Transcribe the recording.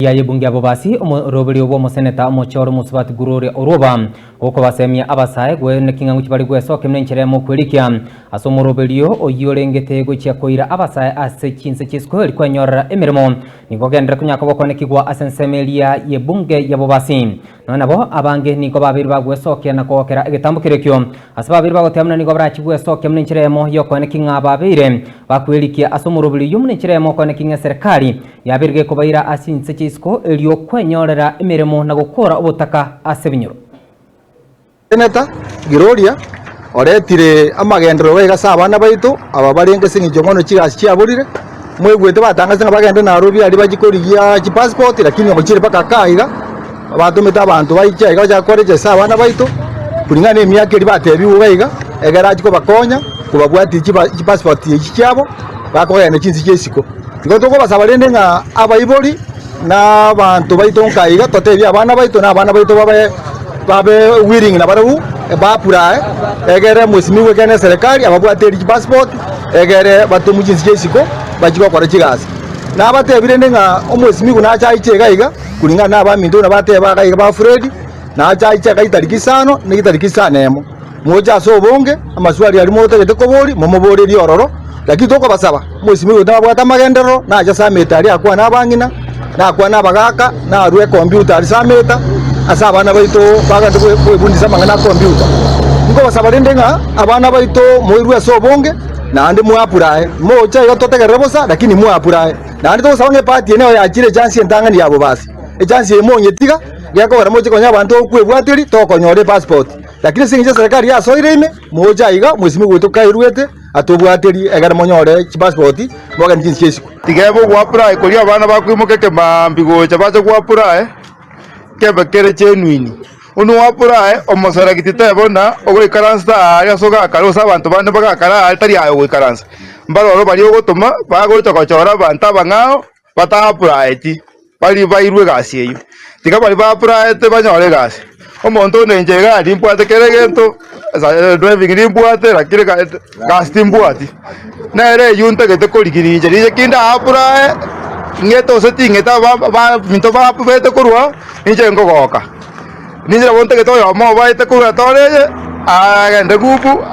ya bunge abo basi roberi obo moseneta mochoro musubati gurore oroba oko basemia abasaye gwe nekingangu kibali gwe soke mnenchere mo kwelikia asomo roberio oyorengete gochya koira abasaye ase kinse kisko elikwenyorera emirimo nikogendera kunyaka bokone kigwa asensemelia ye bunge yabo basi nabo abange niko babiri bagwe soke nakokera egetambukirekyo ase babiri bagotemna niko brachi gwe soke mnenchere mo yokone kinga babire bakwelikia asomo roberio mnenchere mo kone kinga serikali yabirge kobaira asinse kisko elio kwenyorera emirimo na gukora obutaka ase binyoro Seneta Giroria oretire amagendero wega sabana baitu aba barenge singijo ngono chigasi chiaburire mwegwete batangaze ngabagende na Nairobi ali bagikorigia chi passport lakini ngochire paka kaiga batumita abantu bayichaiga bakore sabana baitu kulingana emyaka eri batebi wega egara chiko bakonya kubabwati chi passport iki cyabo bakogene chinzi cyesiko tiko basabarende nga abayibori na bantu baitu nkaiga totebi abana baitu na abana baitu babe willing na barabu bapura egere musimi wekene serikali ababwateri passport egere batumujinsi cyesiko bachiko kora kigasi na batebirende nga omusimi kuna chaichega iga kulingana na bamindu na bateba ga ba Fred na chaichega itariki sano ni itariki sanemo moja so bonge amaswali ali moto gete kobori momobori riororo lakini toko basaba musimi kuna bwata magendero na aja sametari akwa na bangina na akwa na bagaka na arwe computer ali sameta asabana baito bagande kwebundisa mangana computer ngo basabarende nga abana baito moirwe so bonge na ande muapurae moja yo totegerebosa lakini muapurae na ande to sabange party ene ya chire chance entanga ni yabo basi e chance emonye tiga yako bara moje konya bantu kwebwateri to konyore passport lakini singize serikali ya soireme moja iga mwesimi gweto kairwete atobwateri egara monyore passport boga njinsi yesiko tigebo gwapurae kolia bana bakwimuke kemambigo chabaje gwapurae kebekere chenwini unu wapurae omosora kitite bona ogwikaransa ya soga karosa abantu bande bagakara altari ayo gwikaransa mbaro bari ogotuma bagorita kochora banta bangao batapurae ti bari bairwe gasi eyo tiga bari bapurae te banyore gasi omonto nenjega ali mpwate keregento driving rimpwate rakire gasi timpwati nere yunta gete kolikirije rije kinda apurae ngeto seti ngeta ba minto ba pete kurwa nije ngogoka nije bonte geto yo mo ba ite kurwa tore a gende gupu